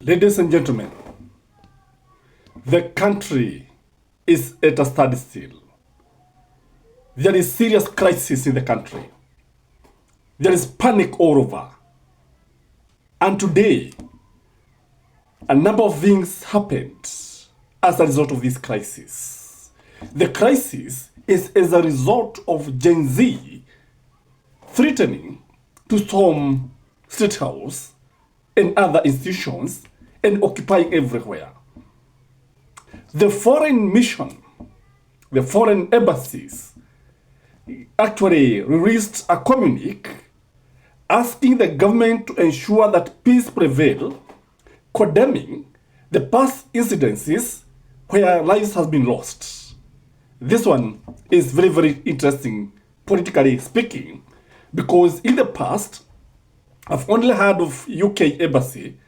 Ladies and gentlemen, the country is at a standstill. There is serious crisis in the country. There is panic all over. And today, a number of things happened as a result of this crisis. The crisis is as a result of Gen Z threatening to storm State House and other institutions and occupying everywhere. The foreign mission, the foreign embassies, actually released a communique asking the government to ensure that peace prevail, condemning the past incidences where lives have been lost. This one is very, very interesting, politically speaking, because in the past, I've only heard of UK embassy,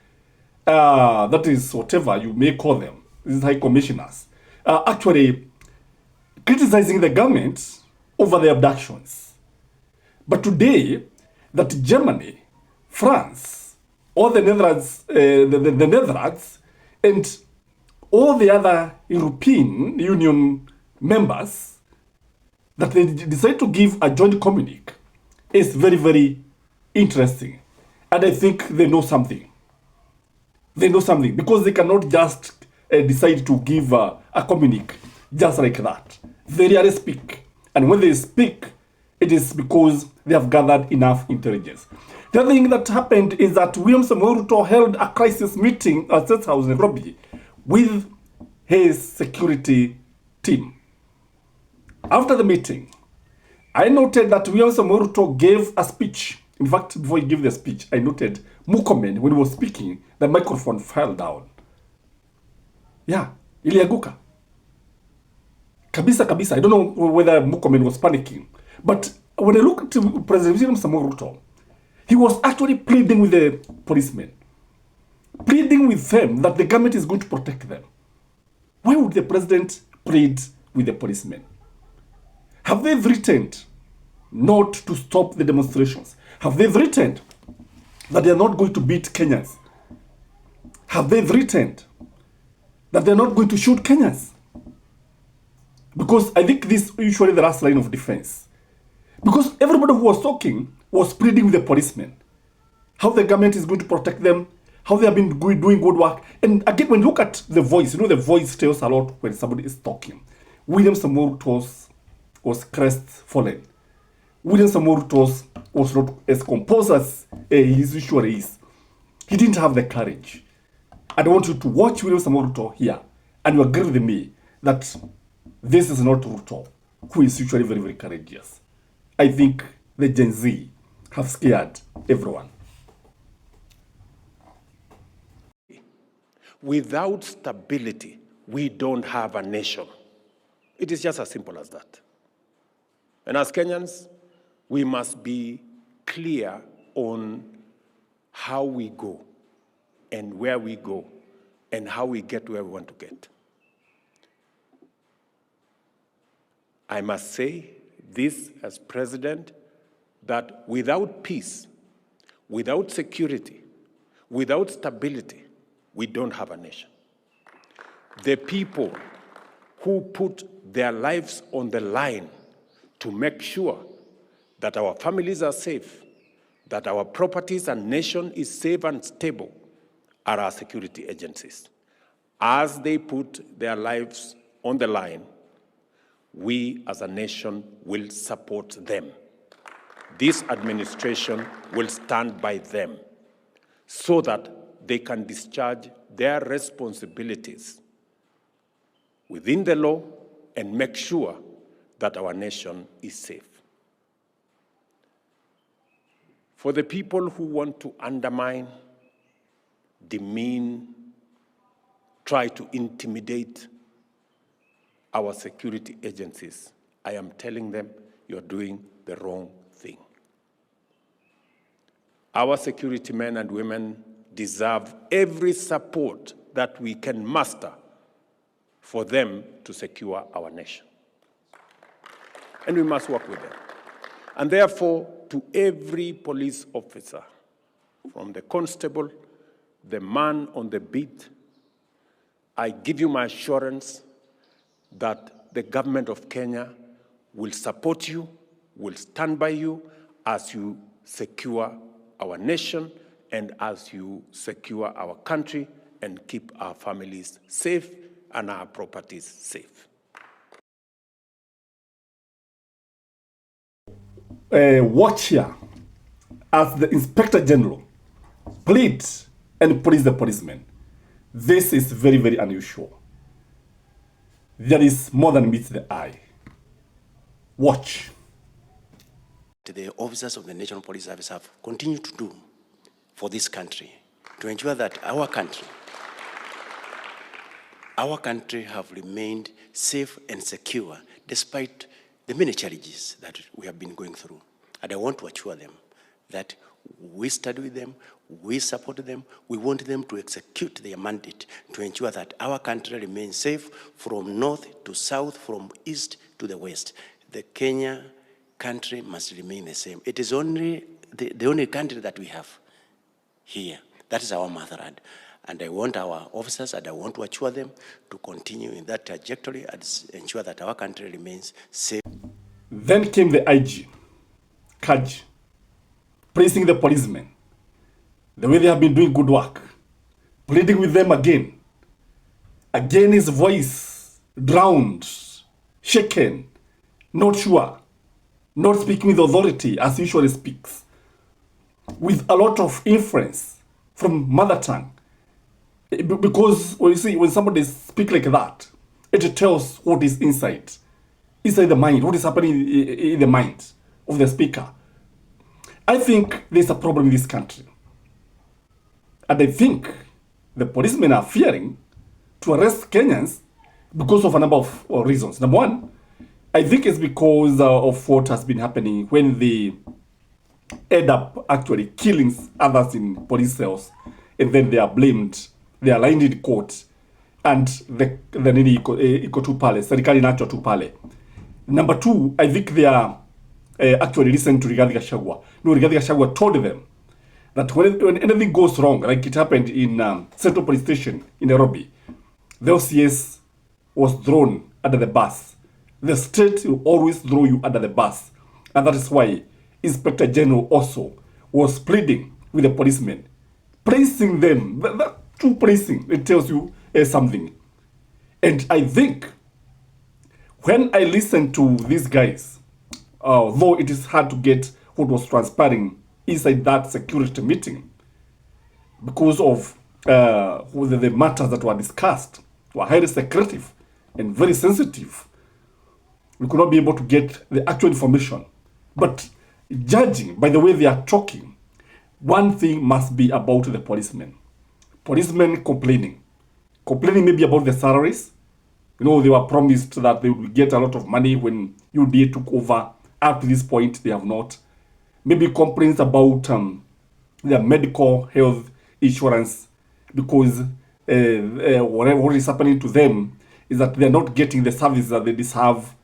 that is whatever you may call them, these high commissioners, actually criticizing the government over the abductions. But today, that Germany, France, all the Netherlands, the Netherlands, and all the other European Union members, that they decide to give a joint communique is very, very interesting. And I think they know something. They know something because they cannot just decide to give a communique just like that. They rarely speak. And when they speak, it is because they have gathered enough intelligence. The other thing that happened is that William Samoei Ruto held a crisis meeting at State House in Nairobi with his security team. After the meeting, I noted that William Samoei Ruto gave a speech. In fact, before he gave the speech, I noted Murkomen, when he was speaking, the microphone fell down. Yeah, iliaguka. Kabisa. I don't know whether Murkomen was panicking. But when I look at President William Samoei Ruto, he was actually pleading with the policemen. Pleading with them that the government is going to protect them. Why would the president plead with the policemen? Have they threatened not to stop the demonstrations? Have they threatened that they are not going to beat Kenyans? Have they threatened that they are not going to shoot Kenyans? Because I think this is usually the last line of defense. Because everybody who was talking was pleading with the policemen. How the government is going to protect them, how they have been doing good work. And again, when you look at the voice, the voice tells a lot when somebody is talking. William Samoei Ruto was crestfallen. William Samoei Ruto was not as composed as he usually is. He didn't have the courage. I want you to watch William Samoei Ruto here, and you agree with me that this is not Ruto, who is usually very, very courageous. I think the Gen Z have scared everyone. Without stability, we don't have a nation. It is just as simple as that. And as Kenyans, we must be clear on how we go and where we go and how we get where we want to get. I must say this as president, that without peace, without security, without stability, we don't have a nation. The people who put their lives on the line to make sure that our families are safe, that our properties and nation is safe and stable, are our security agencies. As they put their lives on the line, we as a nation will support them. This administration will stand by them so that they can discharge their responsibilities within the law and make sure that our nation is safe. For the people who want to undermine, demean, try to intimidate our security agencies, I am telling them you're doing the wrong thing. Our security men and women deserve every support that we can muster for them to secure our nation. And we must work with them. And therefore, to every police officer, from the constable the man on the beat, I give you my assurance that the government of Kenya will support you, will stand by you as you secure our nation and as you secure our country and keep our families safe and our properties safe. Watch here as the Inspector General plead and police the policemen. This is very, very unusual. There is more than meets the eye. Watch. The officers of the National Police Service have continued to do for this country to ensure that our country have remained safe and secure despite the many challenges that we have been going through. And I want to assure them that we stand with them, we support them, we want them to execute their mandate to ensure that our country remains safe from north to south, from east to the west. The Kenya country must remain the same. It is only the only country that we have here. That is our motherland. And I want our officers and I want to assure them to continue in that trajectory and ensure that our country remains safe. Then came the IG, Kaj, praising the policemen, the way they have been doing good work, pleading with them again. Again his voice drowned, shaken, not sure, not speaking with authority as he usually speaks, with a lot of influence from mother tongue. Because you see, when somebody speaks like that, it tells what is inside the mind, what is happening in the mind of the speaker. I think there's a problem in this country. And I think the policemen are fearing to arrest Kenyans because of a number of reasons. Number one, I think it's because of what has been happening when they end up actually killing others in police cells, and then they are blamed, they are lined in court, and the nini iko tu pale, serikali inacho tu pale. Number two, I think they are actually listening to Rigathi Gachagua. No, Rigathi Gachagua told them that when anything goes wrong, like it happened in Central Police Station in Nairobi, the OCS was thrown under the bus. The state will always throw you under the bus. And that is why Inspector General also was pleading with the policemen, praising them. That true praising, it tells you something. And I think when I listen to these guys, though it is hard to get what was transpiring inside that security meeting, because of the matters that were discussed were highly secretive and very sensitive, we could not be able to get the actual information. But judging by the way they are talking, one thing must be about the policemen. Policemen complaining maybe about the salaries. You know, they were promised that they would get a lot of money when UDA took over. Up to this point, they have not. Maybe complaints about their medical health insurance, because what is happening to them is that they're not getting the service that they deserve,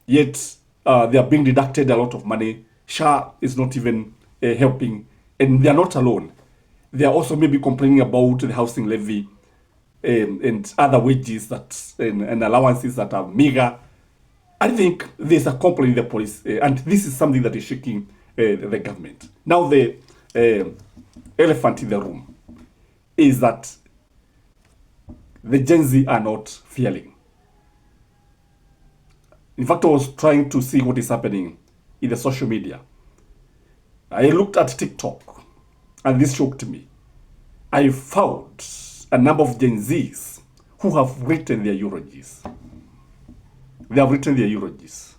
yet they are being deducted a lot of money. SHA is not even helping, and they are not alone. They are also maybe complaining about the housing levy and other wages that and allowances that are meager. I think there's a complaint in the police, and this is something that is shaking the government. Now the elephant in the room is that the Gen Z are not feeling. In fact, I was trying to see what is happening in the social media. I looked at TikTok, and this shocked me. I found a number of Gen Zs who have written their eulogies. They have written their eulogies.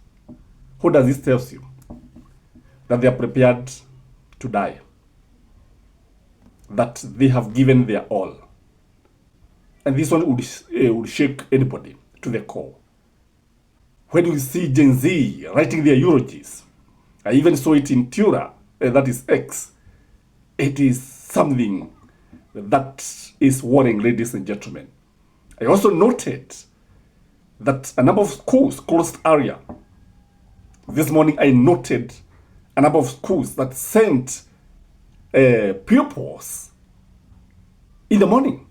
What does this tell you? That they are prepared to die. That they have given their all. And this one would shake anybody to the core. When you see Gen Z writing their eulogies, I even saw it in Tura, that is X. It is something that is worrying, ladies and gentlemen. I also noted that a number of schools closed area. This morning I noted a number of schools that sent pupils in the morning,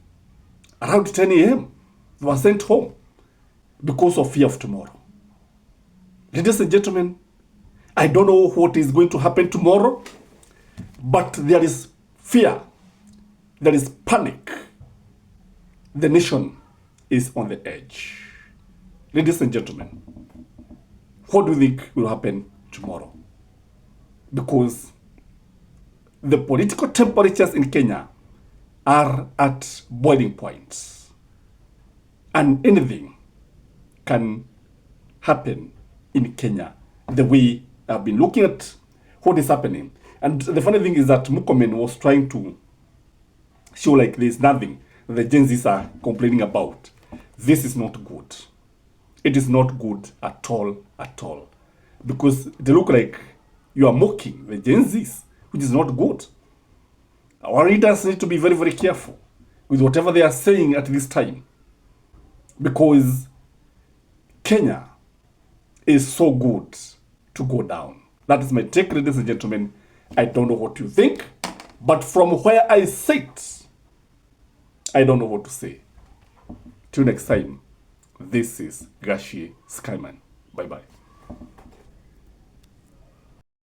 around 10 a.m., they were sent home because of fear of tomorrow. Ladies and gentlemen, I don't know what is going to happen tomorrow, but there is fear, there is panic. The nation is on the edge. Ladies and gentlemen, what do you think will happen tomorrow? Because the political temperatures in Kenya are at boiling points, and anything can happen in Kenya the way I've been looking at what is happening. And the funny thing is that Mukomen was trying to show like there's nothing the Gen Zs are complaining about. This is not good. It is not good at all, because they look like you are mocking the Gen Zs, which is not good. Our readers need to be very, very careful with whatever they are saying at this time, because Kenya is so good to go down. That is my take, ladies and gentlemen. I don't know what you think, but from where I sit, I don't know what to say. Till next time, this is Gashi Skyman. Bye-bye.